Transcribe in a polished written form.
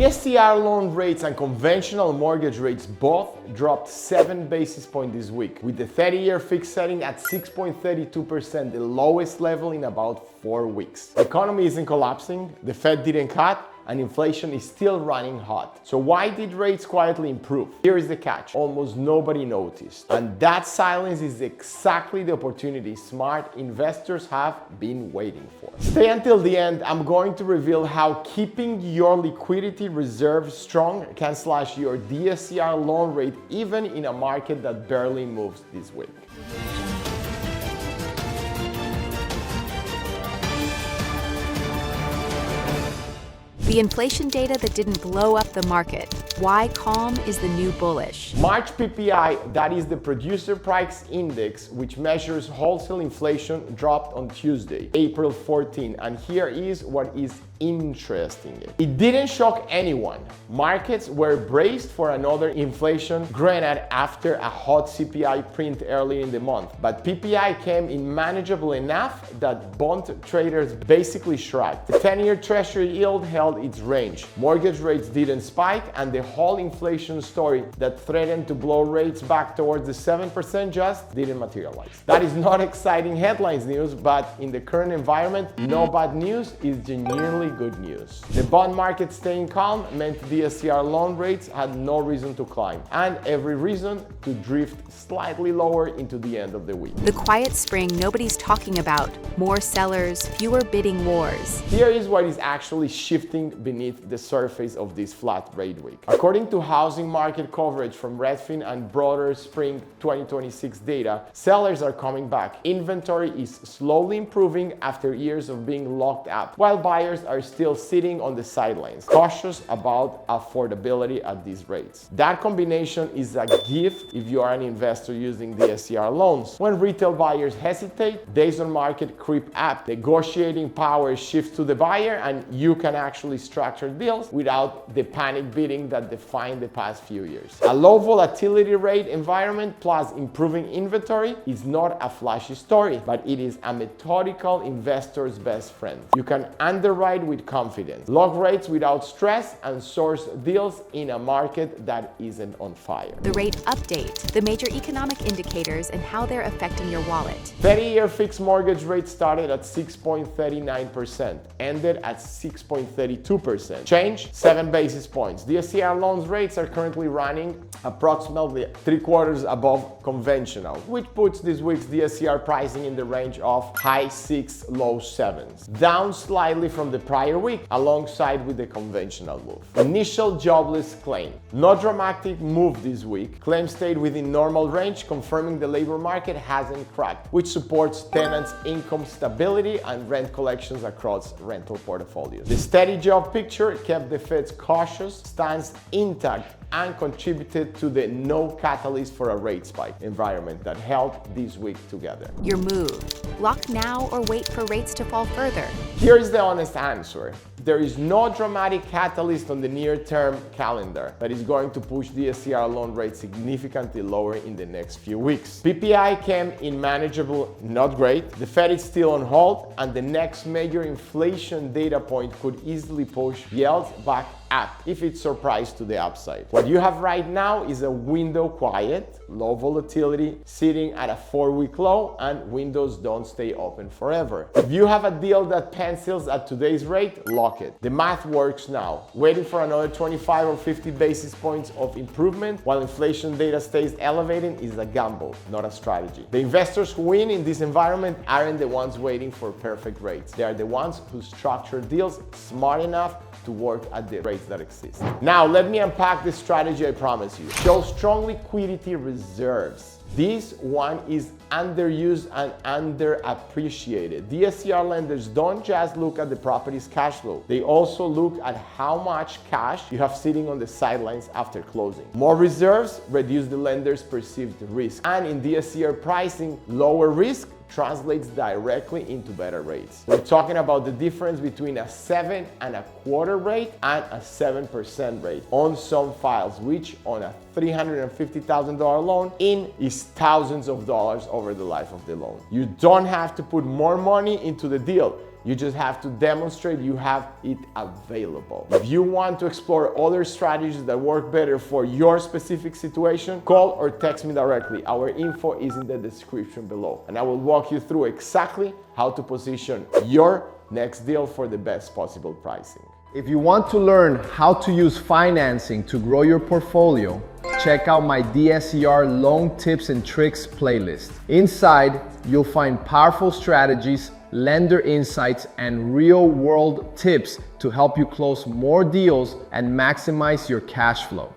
DSCR loan rates and conventional mortgage rates both dropped 7 basis points this week, with the 30-year fixed setting at 6.32%, the lowest level in about 4 weeks. The economy isn't collapsing, the Fed didn't cut, and inflation is still running hot. So why did rates quietly improve? Here is the catch. Almost nobody noticed. And that silence is exactly the opportunity smart investors have been waiting for. Stay until the end. I'm going to reveal how keeping your liquidity reserve strong can slash your DSCR loan rate even in a market that barely moves this week. The inflation data that didn't blow up the market. Why calm is the new bullish. March PPI, that is the Producer Price Index, which measures wholesale inflation, dropped on Tuesday, April 14, and here is what is interesting. It didn't shock anyone. Markets were braced for another inflation grenade after a hot CPI print early in the month, but PPI came in manageable enough that bond traders basically shrugged. The 10-year Treasury yield held its range. Mortgage rates didn't spike, and the whole inflation story that threatened to blow rates back towards the 7% just didn't materialize. That is not exciting headlines news, but in the current environment, no bad news is genuinely good news. The bond market staying calm meant DSCR loan rates had no reason to climb, and every reason to drift slightly lower into the end of the week. The quiet spring nobody's talking about. More sellers, fewer bidding wars. Here is what is actually shifting beneath the surface of this flat rate week. According to housing market coverage from Redfin and broader spring 2026 data, sellers are coming back. Inventory is slowly improving after years of being locked up, while buyers are still sitting on the sidelines, cautious about affordability at these rates. That combination is a gift if you are an investor using DSCR loans. When retail buyers hesitate, days on market creep up, negotiating power shifts to the buyer, and you can actually structure deals without the panic bidding that defined the past few years. A low volatility rate environment plus improving inventory is not a flashy story, but it is a methodical investor's best friend. You can underwrite with confidence, lock rates without stress, and source deals in a market that isn't on fire. The rate update, the major economic indicators and how they're affecting your wallet. 30-year fixed mortgage rate started at 6.39%, ended at 6.32%. Change, 7 basis points. DSCR loans rates are currently running approximately 3/4 above conventional, which puts this week's DSCR pricing in the range of high 6s, low 7s, down slightly from the prior week, alongside with the conventional move. Initial jobless claim. No dramatic move this week. Claims stayed within normal range, confirming the labor market hasn't cracked, which supports tenants' income stability and rent collections across rental portfolios. The steady job picture kept the Fed's cautious stance intact and contributed to the no catalyst for a rate spike environment that held this week together. Your move. Lock now or wait for rates to fall further. Here is the honest answer. There is no dramatic catalyst on the near-term calendar that is going to push DSCR loan rates significantly lower in the next few weeks. PPI came in manageable, not great. The Fed is still on hold, and the next major inflation data point could easily push yields back up if it's surprised to the upside. What you have right now is a window quiet, low volatility, sitting at a 4-week low, and windows don't stay open forever. If you have a deal that pencils at today's rate, lock it. The math works now. Waiting for another 25 or 50 basis points of improvement while inflation data stays elevated is a gamble, not a strategy. The investors who win in this environment aren't the ones waiting for perfect rates. They are the ones who structure deals smart enough to work at the rates that exist. Now, let me unpack the strategy I promise you. Show strong liquidity reserves. This one is underused and underappreciated. DSCR lenders don't just look at the property's cash flow. They also look at how much cash you have sitting on the sidelines after closing. More reserves reduce the lender's perceived risk. And in DSCR pricing, lower risk translates directly into better rates. We're talking about the difference between a 7.25% rate and a 7% rate on some files, which on a $350,000 loan is thousands of dollars over the life of the loan. You don't have to put more money into the deal. You just have to demonstrate you have it available. If you want to explore other strategies that work better for your specific situation, call or text me directly. Our info is in the description below, and I will walk you through exactly how to position your next deal for the best possible pricing. If you want to learn how to use financing to grow your portfolio, check out my DSCR Loan Tips and Tricks playlist. Inside, you'll find powerful strategies, lender insights, and real-world tips to help you close more deals and maximize your cash flow.